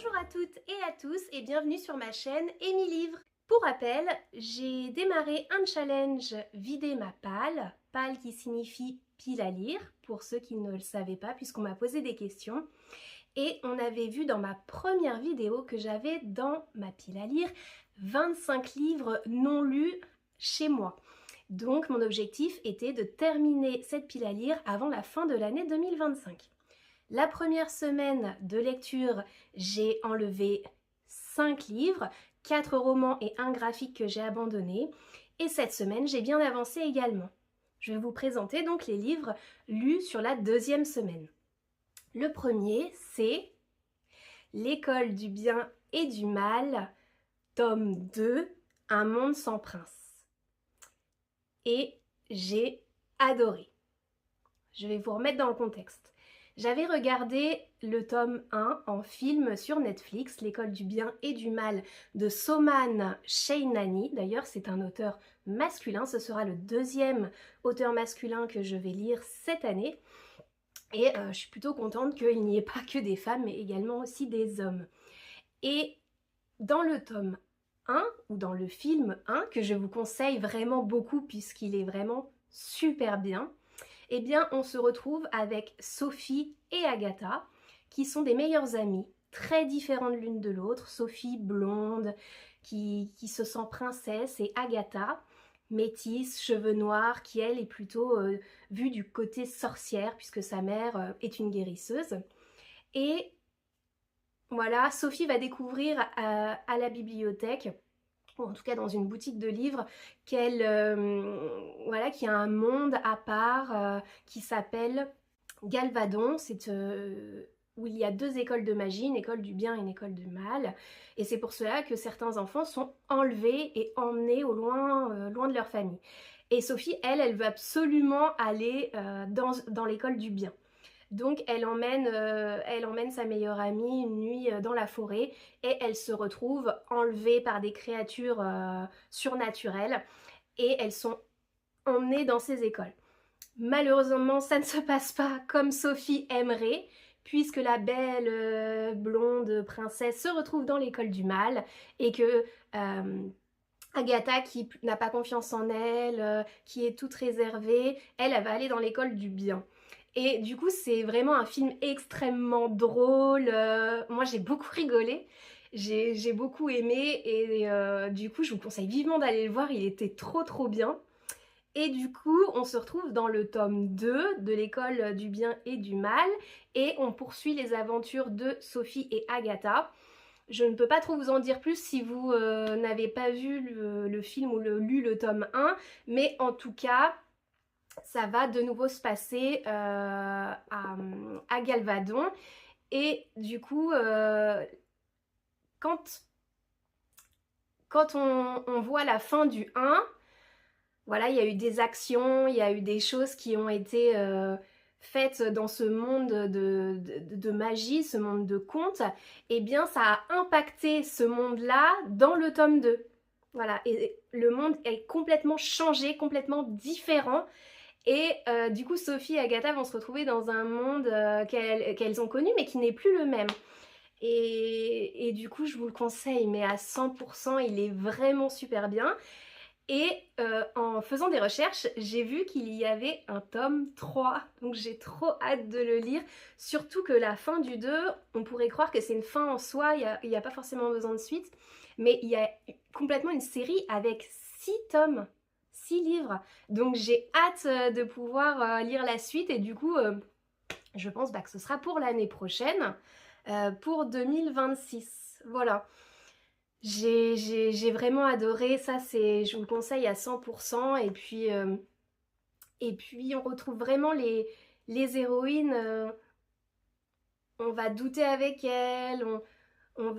Bonjour à toutes et à tous et bienvenue sur ma chaîne Amy Livre. Pour rappel, j'ai démarré un challenge vider ma palle, palle qui signifie pile à lire, pour ceux qui ne le savaient pas puisqu'on m'a posé des questions. Et on avait vu dans ma première vidéo que j'avais dans ma pile à lire 25 livres non lus chez moi. Donc mon objectif était de terminer cette pile à lire avant la fin de l'année 2025. La première semaine de lecture, j'ai enlevé 5 livres, 4 romans et un graphique que j'ai abandonné. Et cette semaine, j'ai bien avancé également. Je vais vous présenter donc les livres lus sur la deuxième semaine. Le premier, c'est L'école du bien et du mal, tome 2, Un monde sans prince. Et j'ai adoré. Je vais vous remettre dans le contexte. J'avais regardé le tome 1 en film sur Netflix, L'école du bien et du mal de Soman Chainani. D'ailleurs, c'est un auteur masculin. Ce sera le deuxième auteur masculin que je vais lire cette année. Et je suis plutôt contente qu'il n'y ait pas que des femmes, mais également aussi des hommes. Et dans le tome 1, ou dans le film 1, que je vous conseille vraiment beaucoup puisqu'il est vraiment super bien, eh bien on se retrouve avec Sophie et Agatha, qui sont des meilleures amies, très différentes l'une de l'autre. Sophie, blonde, qui se sent princesse, et Agatha, métisse, cheveux noirs, qui elle est plutôt vue du côté sorcière, puisque sa mère est une guérisseuse. Et voilà, Sophie va découvrir à la bibliothèque, ou en tout cas dans une boutique de livres, voilà, qu'il y a un monde à part qui s'appelle Galvadon. C'est où il y a deux écoles de magie, une école du bien et une école du mal. Et c'est pour cela que certains enfants sont enlevés et emmenés au loin, loin de leur famille. Et Sophie, elle veut absolument aller dans l'école du bien. Donc elle emmène sa meilleure amie une nuit dans la forêt et elle se retrouve enlevée par des créatures surnaturelles et elles sont emmenées dans ces écoles. Malheureusement, ça ne se passe pas comme Sophie aimerait, puisque la belle blonde princesse se retrouve dans l'école du mal et que Agatha, qui n'a pas confiance en elle, qui est toute réservée, elle va aller dans l'école du bien. Et du coup, c'est vraiment un film extrêmement drôle. Moi, j'ai beaucoup rigolé. J'ai beaucoup aimé et du coup, je vous conseille vivement d'aller le voir. Il était trop bien. Et du coup, on se retrouve dans le tome 2 de l'école du bien et du mal et on poursuit les aventures de Sophie et Agatha. Je ne peux pas trop vous en dire plus si vous n'avez pas vu le film ou lu le tome 1, mais en tout cas, ça va de nouveau se passer à Galvadon. Et du coup, quand on voit la fin du 1, voilà, il y a eu des actions, il y a eu des choses qui ont été faites dans ce monde de magie, ce monde de contes. Eh bien, ça a impacté ce monde-là dans le tome 2. Voilà, et le monde est complètement changé, complètement différent. Et du coup, Sophie et Agatha vont se retrouver dans un monde qu'elles ont connu, mais qui n'est plus le même. Et du coup, je vous le conseille, mais à 100%, il est vraiment super bien. Et en faisant des recherches, j'ai vu qu'il y avait un tome 3, donc j'ai trop hâte de le lire. Surtout que la fin du 2, on pourrait croire que c'est une fin en soi, il n'y a pas forcément besoin de suite, mais il y a complètement une série avec 6 tomes, 6 livres. Donc j'ai hâte de pouvoir lire la suite et du coup, je pense que ce sera pour l'année prochaine, pour 2026. Voilà. J'ai vraiment adoré, ça je vous le conseille à 100%. Et puis on retrouve vraiment les héroïnes, on va douter avec elles, on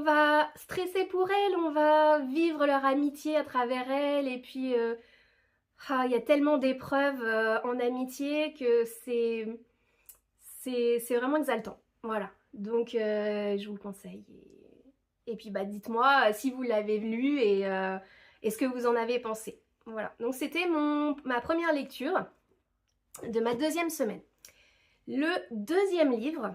va stresser pour elles, on va vivre leur amitié à travers elles. Et puis il y a tellement d'épreuves en amitié que c'est vraiment exaltant. Voilà, donc je vous le conseille. Et puis dites-moi si vous l'avez lu et ce que vous en avez pensé. Voilà, donc c'était ma première lecture de ma deuxième semaine. Le deuxième livre,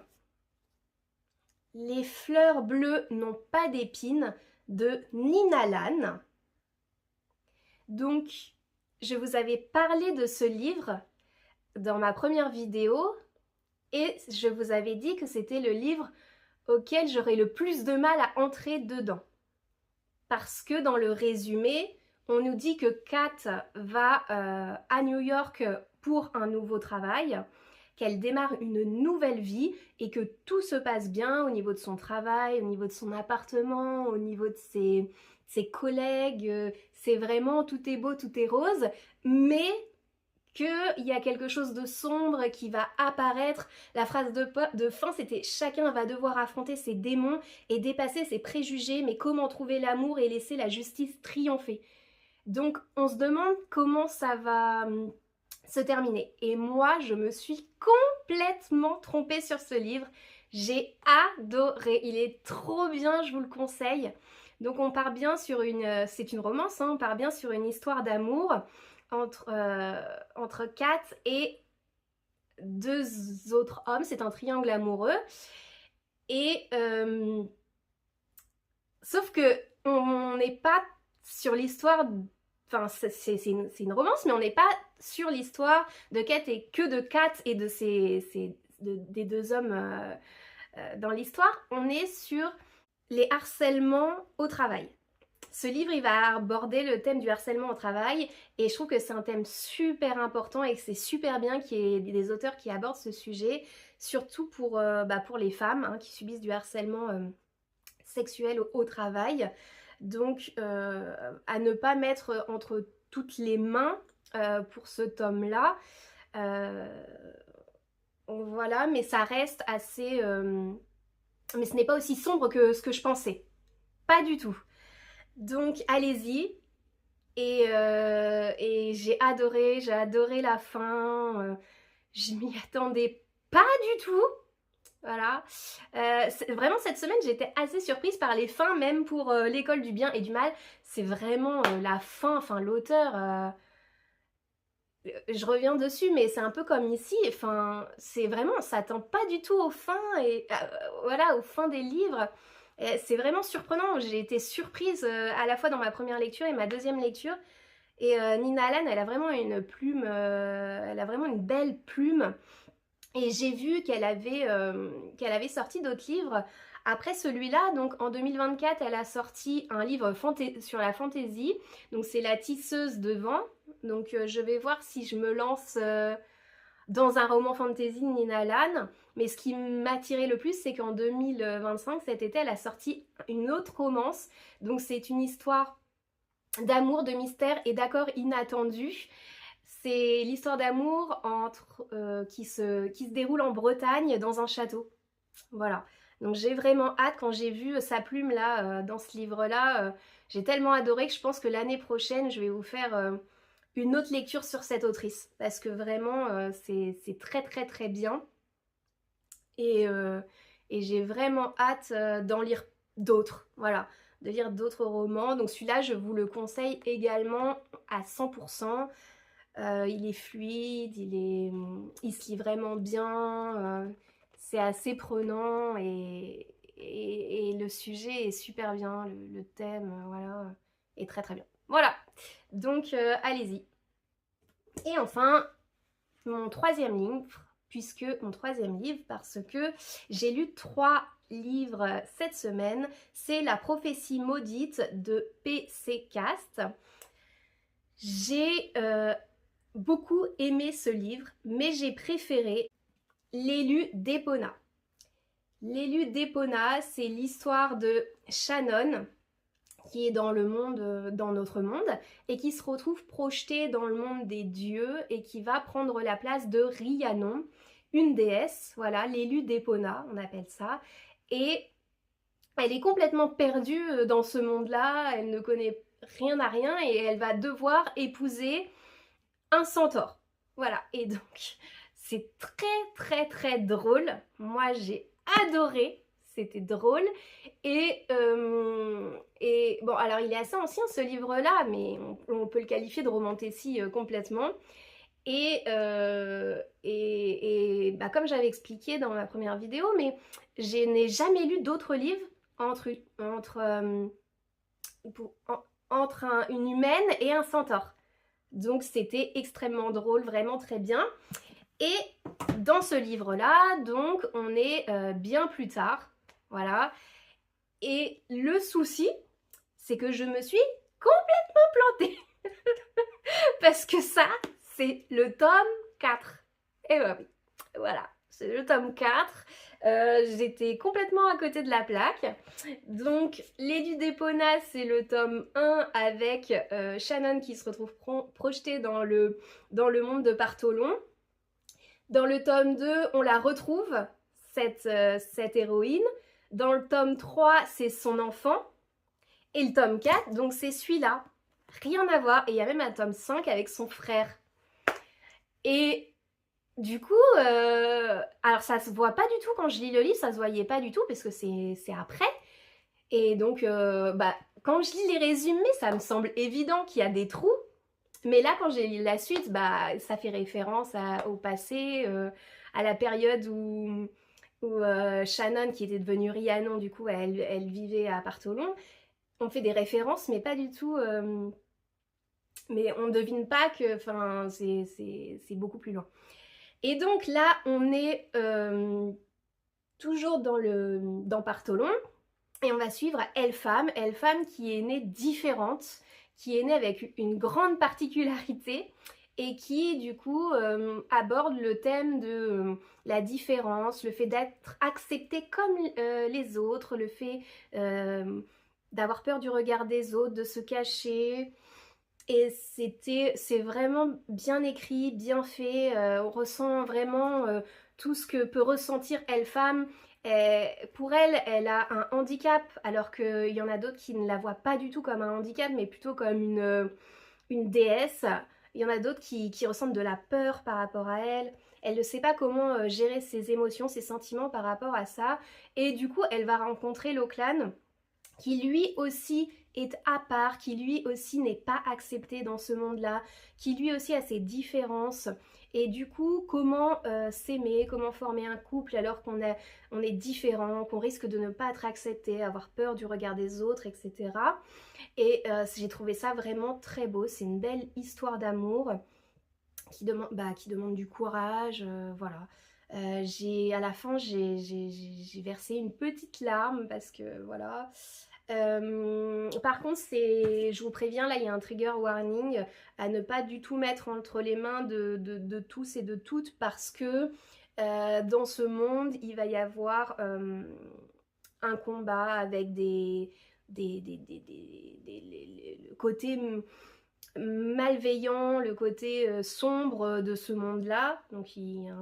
Les fleurs bleues n'ont pas d'épines de Nina Lan. Donc, je vous avais parlé de ce livre dans ma première vidéo et je vous avais dit que c'était le livre auquel j'aurais le plus de mal à entrer dedans. Parce que dans le résumé, on nous dit que Kat va à New York pour un nouveau travail, qu'elle démarre une nouvelle vie et que tout se passe bien au niveau de son travail, au niveau de son appartement, au niveau de ses collègues. C'est vraiment tout est beau, tout est rose, mais qu'il y a quelque chose de sombre qui va apparaître. La phrase de fin, c'était « Chacun va devoir affronter ses démons et dépasser ses préjugés, mais comment trouver l'amour et laisser la justice triompher ?» Donc, on se demande comment ça va se terminer. Et moi, je me suis complètement trompée sur ce livre. J'ai adoré. Il est trop bien, je vous le conseille. Donc, on part bien sur c'est une romance, hein, on part bien sur une histoire d'amour entre Kat et deux autres hommes. C'est un triangle amoureux. Et sauf que on n'est pas sur l'histoire. Enfin, c'est une romance, mais on n'est pas sur l'histoire de Kat et que de Kat et de des deux hommes dans l'histoire. On est sur les harcèlements au travail. Ce livre, il va aborder le thème du harcèlement au travail et je trouve que c'est un thème super important et que c'est super bien qu'il y ait des auteurs qui abordent ce sujet, surtout pour les femmes hein, qui subissent du harcèlement sexuel au travail. Donc, à ne pas mettre entre toutes les mains pour ce tome-là. Voilà, mais ça reste assez... mais ce n'est pas aussi sombre que ce que je pensais. Pas du tout. Donc allez-y. Et j'ai adoré la fin. Je m'y attendais pas du tout. Voilà. Vraiment cette semaine j'étais assez surprise par les fins, même pour l'école du bien et du mal. C'est vraiment la fin, enfin l'auteur... je reviens dessus, mais c'est un peu comme ici. Enfin, c'est vraiment, on s'attend pas du tout aux fins et voilà, aux fins des livres. C'est vraiment surprenant. J'ai été surprise à la fois dans ma première lecture et ma deuxième lecture. Et Nina Lan, elle a vraiment une plume, elle a vraiment une belle plume. Et j'ai vu qu'elle avait sorti d'autres livres après celui-là. Donc en 2024, elle a sorti un livre sur la fantaisie. Donc c'est La Tisseuse de Vent. Donc je vais voir si je me lance dans un roman fantasy de Nina Lan. Mais ce qui m'attirait le plus, c'est qu'en 2025, cet été, elle a sorti une autre romance. Donc c'est une histoire d'amour, de mystère et d'accords inattendus. C'est l'histoire d'amour qui se déroule en Bretagne dans un château. Voilà. Donc j'ai vraiment hâte. Quand j'ai vu sa plume là dans ce livre-là, j'ai tellement adoré que je pense que l'année prochaine, je vais vous faire une autre lecture sur cette autrice. Parce que vraiment, c'est très très très bien. Et j'ai vraiment hâte d'en lire d'autres. Voilà. De lire d'autres romans. Donc celui-là, je vous le conseille également à 100%. Il est fluide, il se lit vraiment bien, c'est assez prenant et le sujet est super bien, le thème, voilà, est très très bien. Voilà, donc allez-y. Et enfin, mon troisième livre, parce que j'ai lu 3 livres cette semaine, c'est La prophétie maudite de P.C. Cast. J'ai beaucoup aimé ce livre, mais j'ai préféré L'élu d'Epona. L'élu d'Epona, c'est l'histoire de Shannon, qui est dans notre monde, et qui se retrouve projetée dans le monde des dieux, et qui va prendre la place de Rhiannon, une déesse, voilà, l'élu d'Epona, on appelle ça, et elle est complètement perdue dans ce monde-là, elle ne connaît rien à rien, et elle va devoir épouser un centaure. Voilà, et donc c'est très très très drôle. Moi j'ai adoré, c'était drôle. Et bon, alors il est assez ancien ce livre-là, mais on peut le qualifier de romantasy complètement. Et comme j'avais expliqué dans ma première vidéo, mais je n'ai jamais lu d'autres livres entre une humaine et un centaure. Donc c'était extrêmement drôle, vraiment très bien. Et dans ce livre-là, donc on est bien plus tard, voilà. Et le souci, c'est que je me suis complètement plantée. Parce que ça, c'est le tome 4. Et oui, voilà, c'est le tome 4. J'étais complètement à côté de la plaque. Donc, Les du Dépona, c'est le tome 1 avec Shannon qui se retrouve projetée dans le monde de Partholon. Dans le tome 2, on la retrouve, cette héroïne. Dans le tome 3, c'est son enfant. Et le tome 4, donc c'est celui-là. Rien à voir. Et il y a même un tome 5 avec son frère. Et du coup, alors ça se voit pas du tout quand je lis le livre, ça se voyait pas du tout parce que c'est après. Et donc, quand je lis les résumés, ça me semble évident qu'il y a des trous. Mais là, quand j'ai lu la suite, ça fait référence au passé, à la période où Shannon, qui était devenue Rhiannon, du coup, elle vivait à Partholon. On fait des références, mais pas du tout... mais on ne devine pas que... Enfin, c'est beaucoup plus loin. Et donc là, on est toujours dans Partholon. Et on va suivre Elpham qui est née différente, qui est née avec une grande particularité et qui du coup aborde le thème de la différence, le fait d'être accepté comme les autres, le fait d'avoir peur du regard des autres, de se cacher. Et c'est vraiment bien écrit, bien fait, on ressent vraiment tout ce que peut ressentir Elpham. Pour elle, elle a un handicap, alors qu'il y en a d'autres qui ne la voient pas du tout comme un handicap, mais plutôt comme une déesse. Il y en a d'autres qui ressentent de la peur par rapport à elle. Elle ne sait pas comment gérer ses émotions, ses sentiments par rapport à ça. Et du coup, elle va rencontrer Loclan, qui lui aussi est à part, qui lui aussi n'est pas accepté dans ce monde-là, qui lui aussi a ses différences. Et du coup, comment s'aimer, comment former un couple alors qu'on est différent, qu'on risque de ne pas être accepté, avoir peur du regard des autres, etc. Et j'ai trouvé ça vraiment très beau. C'est une belle histoire d'amour qui demande du courage, voilà. À la fin, j'ai versé une petite larme parce que voilà. Par contre, je vous préviens, là il y a un trigger warning à ne pas du tout mettre entre les mains de tous et de toutes parce que dans ce monde il va y avoir un combat avec le côté malveillant, le côté sombre de ce monde-là. Donc il y a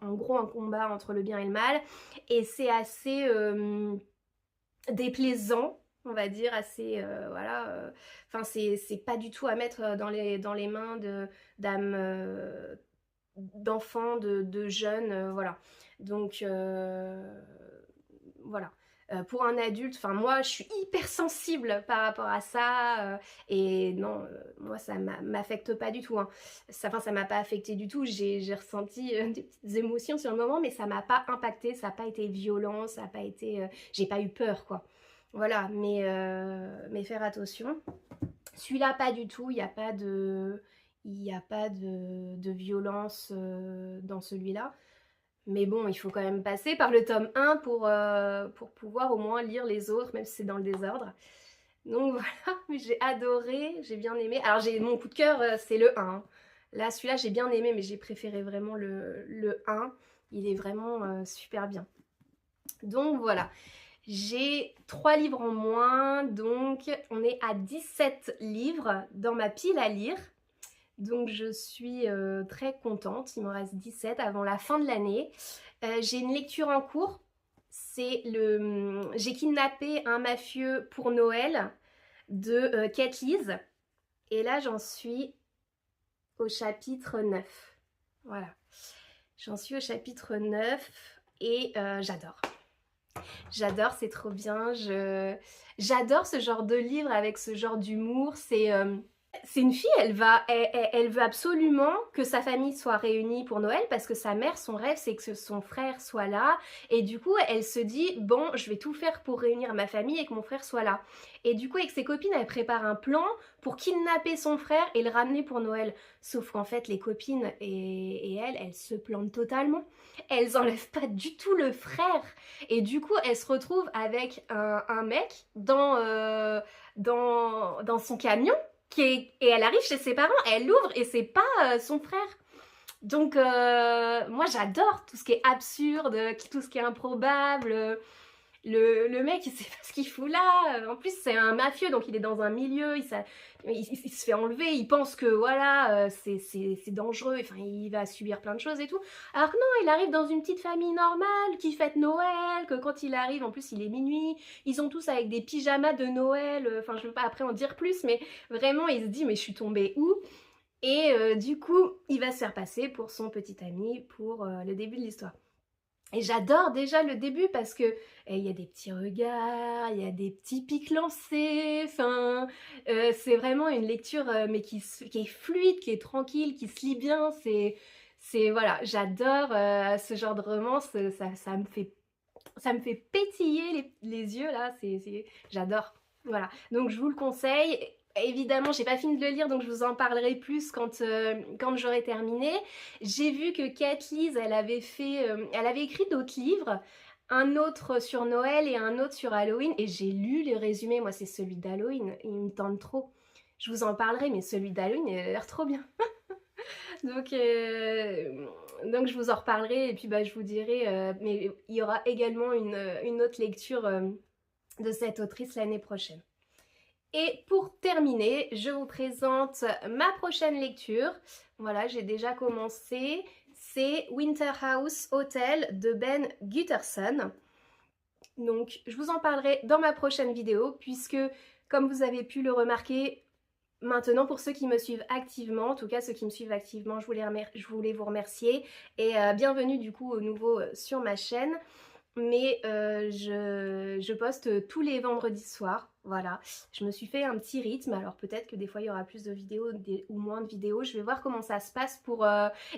en gros un combat entre le bien et le mal et c'est assez déplaisant, on va dire, assez voilà, enfin c'est pas du tout à mettre dans les mains d'enfants, de jeunes, voilà. Donc voilà. Pour un adulte, enfin moi je suis hyper sensible par rapport à ça et non, moi ça m'affecte pas du tout, hein. Ça m'a pas affecté du tout, j'ai ressenti des petites émotions sur le moment mais ça m'a pas impacté, ça n'a pas été violent, ça n'a pas été, j'ai pas eu peur quoi. Voilà, mais faire attention. Celui-là pas du tout, il n'y a pas de violence dans celui-là. Mais bon, il faut quand même passer par le tome 1 pour pouvoir au moins lire les autres, même si c'est dans le désordre. Donc voilà, j'ai adoré, j'ai bien aimé. Alors mon coup de cœur, c'est le 1. Là, celui-là, j'ai bien aimé, mais j'ai préféré vraiment le 1. Il est vraiment super bien. Donc voilà, j'ai 3 livres en moins, donc on est à 17 livres dans ma pile à lire. Donc je suis très contente, il m'en reste 17 avant la fin de l'année. J'ai une lecture en cours, c'est J'ai kidnappé un mafieux pour Noël de Kate Lees. Et là j'en suis au chapitre 9. Voilà, j'en suis au chapitre 9 et j'adore. J'adore, c'est trop bien. J'adore ce genre de livre avec ce genre d'humour. C'est une fille, elle veut absolument que sa famille soit réunie pour Noël parce que sa mère, son rêve, c'est que son frère soit là. Et du coup, elle se dit, bon, je vais tout faire pour réunir ma famille et que mon frère soit là. Et du coup, avec ses copines, elle prépare un plan pour kidnapper son frère et le ramener pour Noël. Sauf qu'en fait, les copines et elles se plantent totalement. Elles enlèvent pas du tout le frère. Et du coup, elle se retrouve avec un mec dans son camion et elle arrive chez ses parents, elle l'ouvre et c'est pas son frère. Donc moi j'adore tout ce qui est absurde, tout ce qui est improbable. Le mec il sait pas ce qu'il fout là. En plus c'est un mafieux donc il est dans un milieu, il se fait enlever, il pense que voilà c'est dangereux, enfin il va subir plein de choses et tout. Alors que non, il arrive dans une petite famille normale qui fête Noël, que quand il arrive en plus il est minuit, ils ont tous avec des pyjamas de Noël, enfin je veux pas après en dire plus mais vraiment il se dit mais je suis tombée où? Et du coup il va se faire passer pour son petit ami pour le début de l'histoire. Et j'adore déjà le début parce que il y a des petits regards, il y a des petits pics lancés, enfin c'est vraiment une lecture mais qui est fluide, qui est tranquille, qui se lit bien, voilà, j'adore ce genre de romance, ça me fait pétiller les yeux là, j'adore. Voilà, donc je vous le conseille. Évidemment, j'ai pas fini de le lire, donc je vous en parlerai plus quand j'aurai terminé. J'ai vu que Kathleen, elle avait écrit d'autres livres, un autre sur Noël et un autre sur Halloween, et j'ai lu les résumés. Moi, c'est celui d'Halloween, il me tente trop. Je vous en parlerai, mais celui d'Halloween, il a l'air trop bien. Donc, donc je vous en reparlerai et puis bah, je vous dirai, mais il y aura également une autre lecture de cette autrice l'année prochaine. Et pour terminer, je vous présente ma prochaine lecture. Voilà, j'ai déjà commencé. C'est Winter House Hotel de Ben Gutterson. Donc, je vous en parlerai dans ma prochaine vidéo puisque, comme vous avez pu le remarquer, maintenant, pour ceux qui me suivent activement, en tout cas ceux qui me suivent activement, je voulais vous remercier et bienvenue du coup au nouveau sur ma chaîne. Mais je poste tous les vendredis soirs, voilà. Je me suis fait un petit rythme, alors peut-être que des fois il y aura plus de vidéos ou moins de vidéos. Je vais voir comment ça se passe pour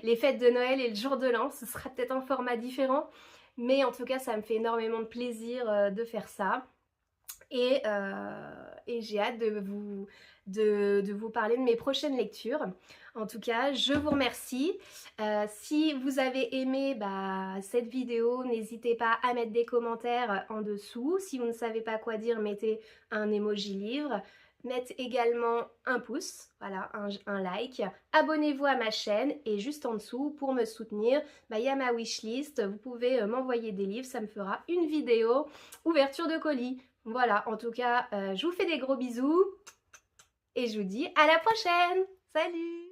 les fêtes de Noël et le jour de l'an. Ce sera peut-être un format différent, mais en tout cas ça me fait énormément de plaisir de faire ça. Et j'ai hâte de vous parler de mes prochaines lectures. En tout cas, je vous remercie. Si vous avez aimé cette vidéo, n'hésitez pas à mettre des commentaires en dessous. Si vous ne savez pas quoi dire, mettez un emoji livre. Mettez également un pouce, voilà, un like. Abonnez-vous à ma chaîne et juste en dessous, pour me soutenir, il y a ma wishlist. Vous pouvez m'envoyer des livres, ça me fera une vidéo ouverture de colis. Voilà, en tout cas, je vous fais des gros bisous et je vous dis à la prochaine. Salut!